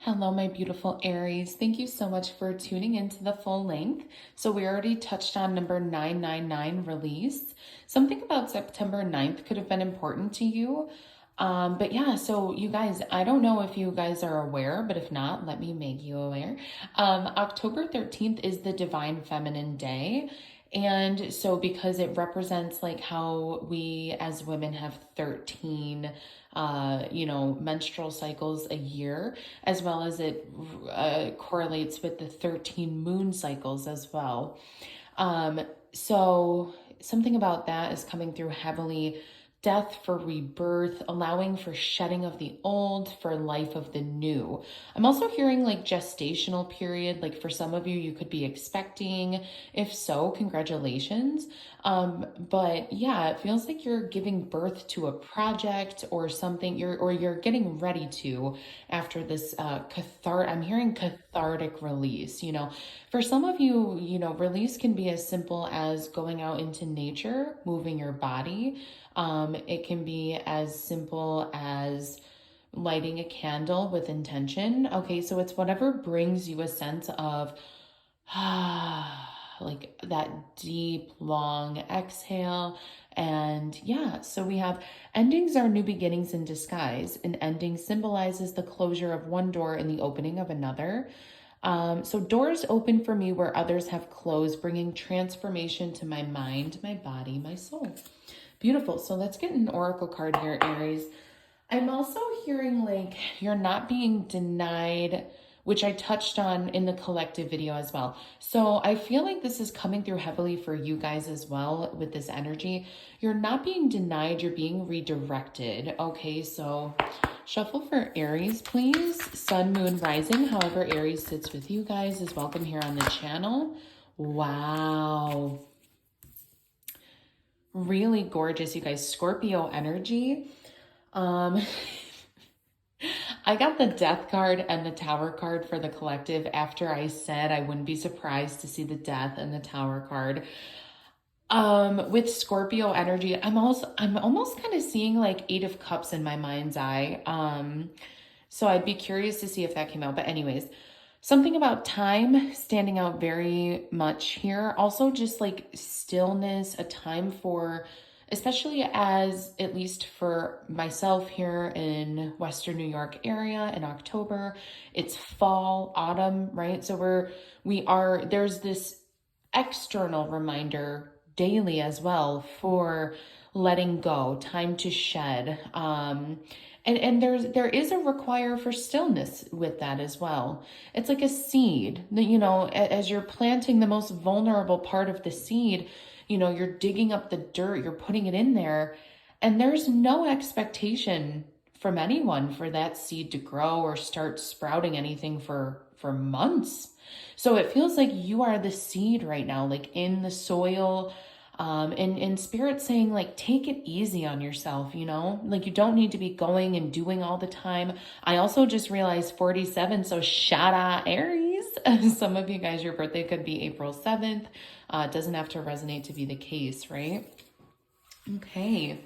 Hello, my beautiful Aries. Thank you so much for tuning into the full length. So we already touched on number 999 release. Something about September 9th could have been important to you. But yeah, so you guys, I don't know if you guys are aware, but if not, let me make you aware. October 13th is the Divine Feminine Day. And so because it represents like how we as women have 13 menstrual cycles a year, as well as it correlates with the 13 moon cycles as well. So something about that is coming through heavily. Death for rebirth, allowing for shedding of the old, for life of the new. I'm also hearing like gestational period, like for some of you, you could be expecting. If so, congratulations. But yeah, it feels like you're giving birth to a project or something, you're getting ready to after this I'm hearing cathartic release, For some of you, release can be as simple as going out into nature, moving your body. It can be as simple as lighting a candle with intention. Okay, so it's whatever brings you a sense of like that deep, long exhale. And yeah, so we have endings are new beginnings in disguise. An ending symbolizes the closure of one door and the opening of another. So doors open for me where others have closed, bringing transformation to my mind, my body, my soul. Beautiful. So let's get an oracle card here, Aries. I'm also hearing like you're not being denied, which I touched on in the collective video as well. So I feel like this is coming through heavily for you guys as well with this energy. You're not being denied, you're being redirected. Okay, so shuffle for Aries, please. Sun, moon, rising, however Aries sits with you guys is welcome here on the channel. Wow. Really gorgeous, you guys. Scorpio energy. I got the death card and the tower card for the collective after I said I wouldn't be surprised to see the death and the tower card. With Scorpio energy, I'm almost kind of seeing like 8 of Cups in my mind's eye. So I'd be curious to see if that came out. But anyways, something about time standing out very much here. Also just like stillness, a time for, especially as, at least for myself here in Western New York area in October, it's fall, autumn, right? So there's this external reminder daily as well for letting go, time to shed. And there is a require for stillness with that as well. It's like a seed that, as you're planting the most vulnerable part of the seed, you're digging up the dirt, you're putting it in there, and there's no expectation from anyone for that seed to grow or start sprouting anything for months. So it feels like you are the seed right now, like in the soil, and spirit saying like, take it easy on yourself, like you don't need to be going and doing all the time. I also just realized 47. So shout out Aries. Some of you guys, your birthday could be April 7th. It doesn't have to resonate to be the case, right? Okay.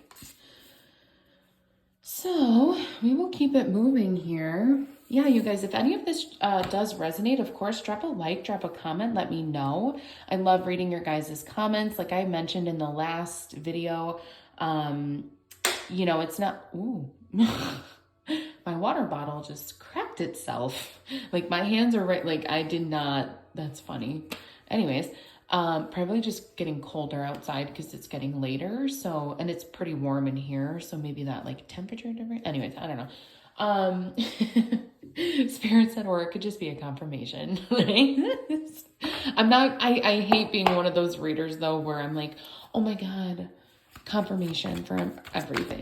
So we will keep it moving here. Yeah, you guys, if any of this does resonate, of course, drop a like, drop a comment, let me know. I love reading your guys' comments. Like I mentioned in the last video, it's not, ooh, my water bottle just cracked itself. Like my hands are right, like I did not, that's funny. Anyways, probably just getting colder outside because it's getting later. So, and it's pretty warm in here. So maybe that like temperature difference. Anyways, I don't know. Spirit said, or it could just be a confirmation. I hate being one of those readers though, where I'm like, oh my God, confirmation for everything.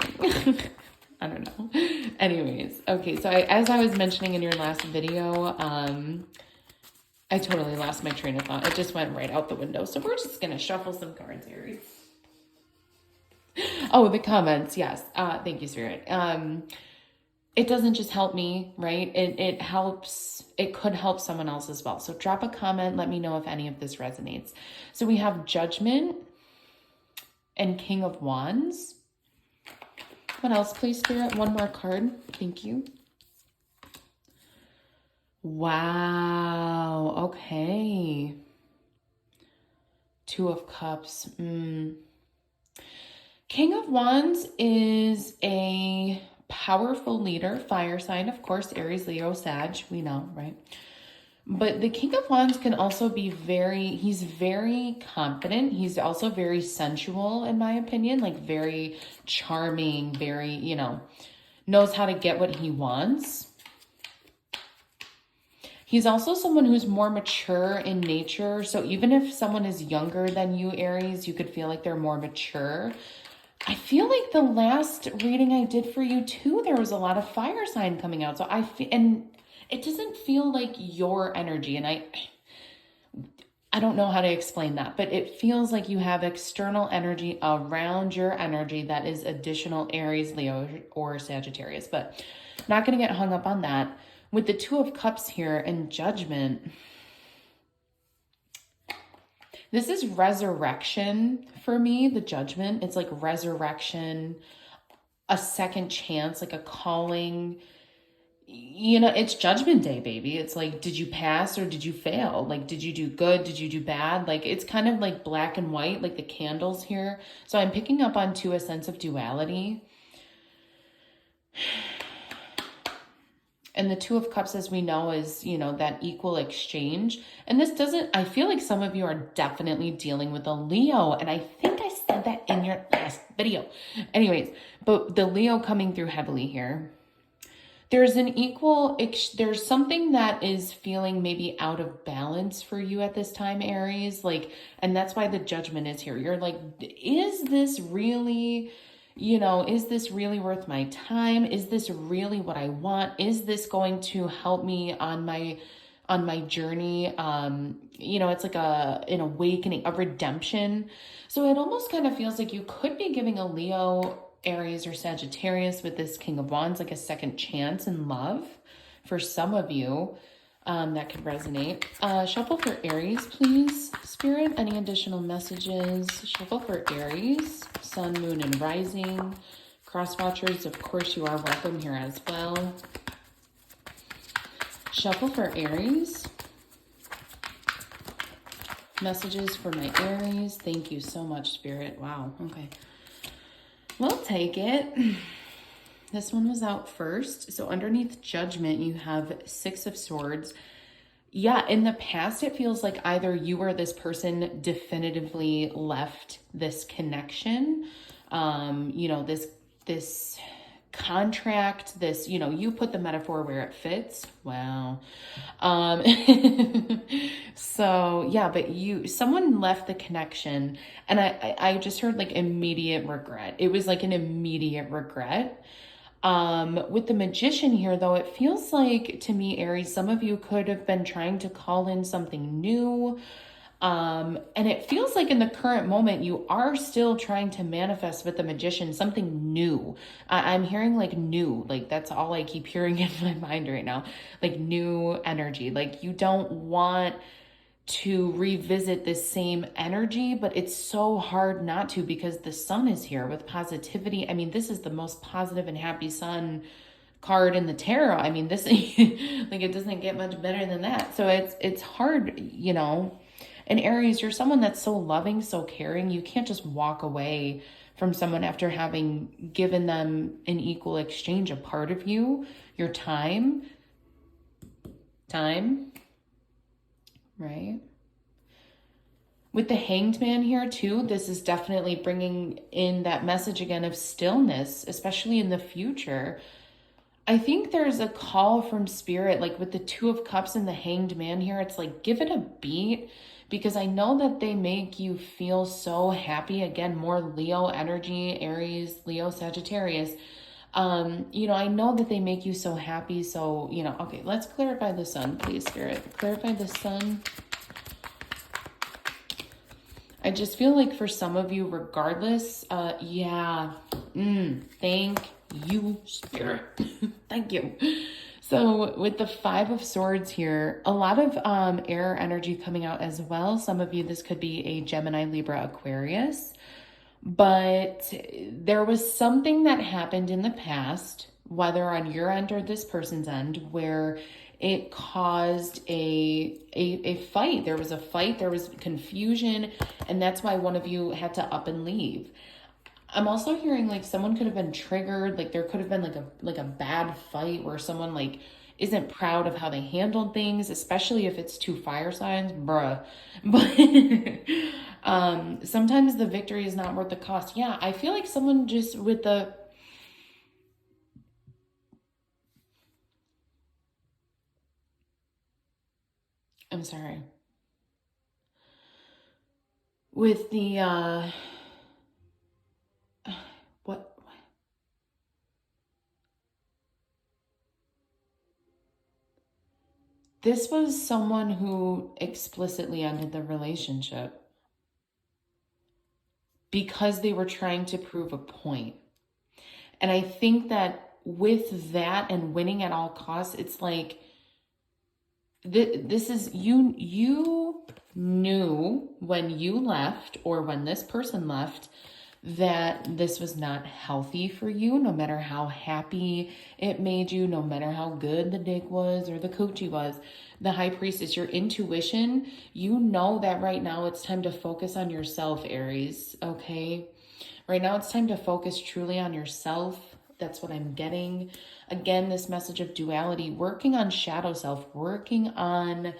I don't know. Anyways. Okay. So as I was mentioning in your last video, I totally lost my train of thought. It just went right out the window. So we're just going to shuffle some cards, Aries. Oh, the comments. Yes. Thank you, Spirit. It doesn't just help me, right? It helps, it could help someone else as well. So drop a comment. Let me know if any of this resonates. So we have Judgment and King of Wands. What else, please, Spirit? One more card. Thank you. Wow. Okay. Two of Cups. King of Wands is a powerful leader, fire sign, of course, Aries, Leo, Sag, we know, right? But the King of Wands can also be he's very confident. He's also very sensual, in my opinion, like very charming, very, knows how to get what he wants. He's also someone who's more mature in nature. So even if someone is younger than you, Aries, you could feel like they're more mature. I feel like the last reading I did for you too, there was a lot of fire sign coming out. So I feel, and it doesn't feel like your energy. And I don't know how to explain that, but it feels like you have external energy around your energy that is additional Aries, Leo, or Sagittarius, but not going to get hung up on that. With the Two of Cups here and Judgment, this is resurrection for me, the Judgment. It's like resurrection, a second chance, like a calling. It's Judgment Day, baby. It's like, did you pass or did you fail? Like, did you do good? Did you do bad? Like, it's kind of like black and white, like the candles here. So I'm picking up on a sense of duality. And the Two of Cups, as we know, is, that equal exchange. And this doesn't, I feel like some of you are definitely dealing with a Leo. And I think I said that in your last video. Anyways, but the Leo coming through heavily here. There's there's something that is feeling maybe out of balance for you at this time, Aries. And that's why the Judgment is here. You're like, is this really... is this really worth my time? Is this really what I want? Is this going to help me on my journey? It's like an awakening, a redemption. So it almost kind of feels like you could be giving a Leo, Aries, or Sagittarius with this King of Wands, like a second chance in love for some of you. That could resonate. Shuffle for Aries, please. Spirit, any additional messages? Shuffle for Aries, Sun, Moon, and Rising. Cross watchers, of course, you are welcome here as well. Shuffle for Aries. Messages for my Aries. Thank you so much, Spirit. Wow. Okay. We'll take it. This one was out first. So underneath Judgment, you have Six of Swords. Yeah, in the past, it feels like either you or this person definitively left this connection, this contract, this, you put the metaphor where it fits. Wow. So yeah, but someone left the connection, and I just heard like immediate regret. It was like an immediate regret. With the Magician here, though, it feels like, to me, Aries, some of you could have been trying to call in something new. And it feels like in the current moment, you are still trying to manifest with the Magician something new. I'm hearing like new, like that's all I keep hearing in my mind right now, like new energy. Like you don't want to revisit this same energy, but it's so hard not to because the Sun is here with positivity. I mean, this is the most positive and happy Sun card in the tarot. I mean, this like it doesn't get much better than that. So it's hard, And Aries, you're someone that's so loving, so caring. You can't just walk away from someone after having given them an equal exchange, a part of you, your time, right? With the Hanged Man here too, this is definitely bringing in that message again of stillness, especially in the future. I think there's a call from Spirit, like with the Two of Cups and the Hanged Man here, it's like, give it a beat, because I know that they make you feel so happy. Again, more Leo energy, Aries, Leo, Sagittarius. I know that they make you so happy. So, okay, let's clarify the Sun, please, Spirit. Clarify the Sun. I just feel like for some of you, regardless, thank you, Spirit. Thank you. So with the Five of Swords here, a lot of air energy coming out as well. Some of you, this could be a Gemini, Libra, Aquarius. But there was something that happened in the past whether on your end or this person's end, where it caused a fight. There was a fight, there was confusion, and that's why one of you had to up and leave. I'm also hearing like someone could have been triggered, like there could have been like a bad fight where someone like isn't proud of how they handled things, especially if it's two fire signs, bruh. But sometimes the victory is not worth the cost. Yeah, I feel like someone just with the I'm sorry. With the what this was someone who explicitly ended the relationship because they were trying to prove a point. And I think that with that and winning at all costs, it's like this is you knew when you left or when this person left that this was not healthy for you, no matter how happy it made you, no matter how good the dick was or the coochie was. The high priestess, your intuition, you know that right now it's time to focus on yourself, Aries, okay? Right now it's time to focus truly on yourself. That's what I'm getting. Again, this message of duality, working on shadow self, working on,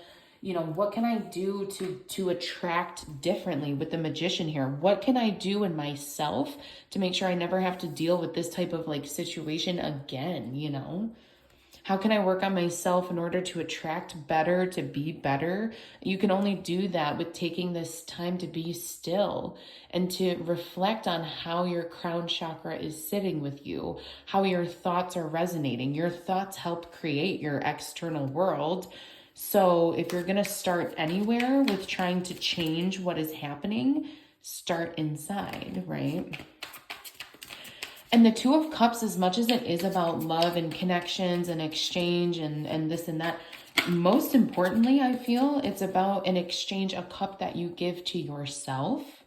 what can I do to attract differently with the magician here? What can I do in myself to make sure I never have to deal with this type of like situation again? How can I work on myself in order to attract better, to be better? You can only do that with taking this time to be still and to reflect on how your crown chakra is sitting with you, how your thoughts are resonating. Your thoughts help create your external world. So if you're going to start anywhere with trying to change what is happening, start inside, right? And the Two of Cups, as much as it is about love and connections and exchange and this and that, most importantly, I feel it's about an exchange, a cup that you give to yourself.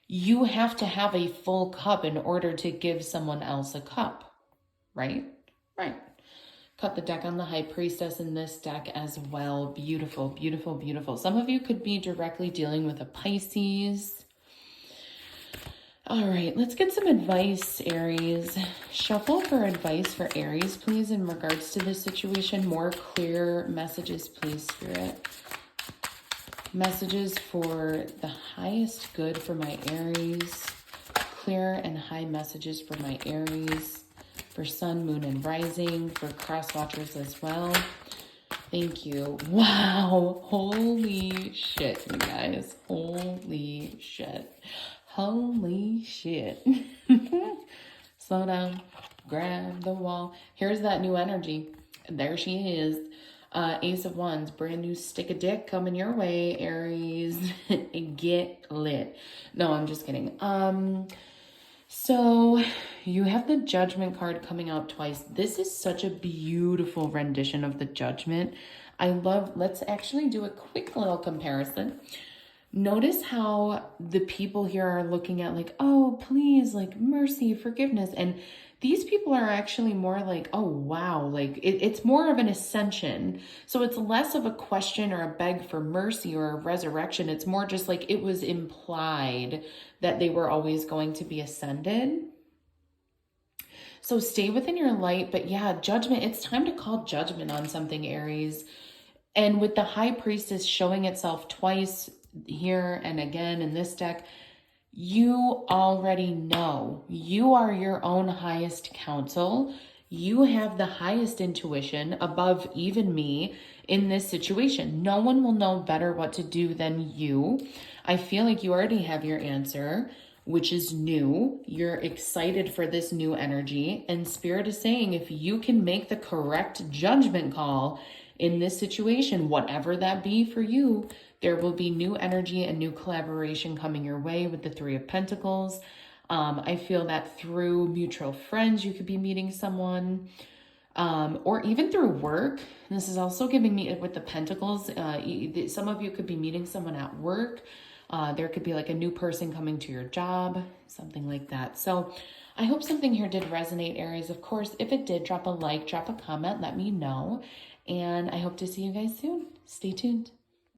You have to have a full cup in order to give someone else a cup, right? Right. Cut the deck on the High Priestess in this deck as well. Beautiful, beautiful, beautiful. Some of you could be directly dealing with a Pisces. All right, let's get some advice, Aries. Shuffle for advice for Aries, please, in regards to this situation. More clear messages, please, Spirit. Messages for the highest good for my Aries. Clear and high messages for my Aries. For sun, moon, and rising. For cross watchers as well. Thank you. Wow. Holy shit, you guys. Holy shit. Holy shit. Slow down. Grab the wall. Here's that new energy. There she is. Ace of Wands. Brand new stick of dick coming your way, Aries. Get lit. No, I'm just kidding. So you have the Judgment card coming out twice. This is such a beautiful rendition of the Judgment. Let's actually do a quick little comparison. Notice how the people here are looking at like, oh, please, like mercy, forgiveness. And these people are actually more like, oh, wow, like it's more of an ascension. So it's less of a question or a beg for mercy or a resurrection. It's more just like it was implied that they were always going to be ascended. So stay within your light. But yeah, judgment, it's time to call judgment on something, Aries. And with the High Priestess showing itself twice here and again in this deck, you already know. You are your own highest counsel. You have the highest intuition above even me in this situation. No one will know better what to do than you. I feel like you already have your answer, which is new. You're excited for this new energy. And Spirit is saying if you can make the correct judgment call in this situation, whatever that be for you, there will be new energy and new collaboration coming your way with the Three of Pentacles. I feel that through mutual friends, you could be meeting someone, or even through work. And this is also giving me with the Pentacles. Some of you could be meeting someone at work. There could be like a new person coming to your job, something like that. So I hope something here did resonate, Aries. Of course, if it did, drop a like, drop a comment, let me know. And I hope to see you guys soon. Stay tuned.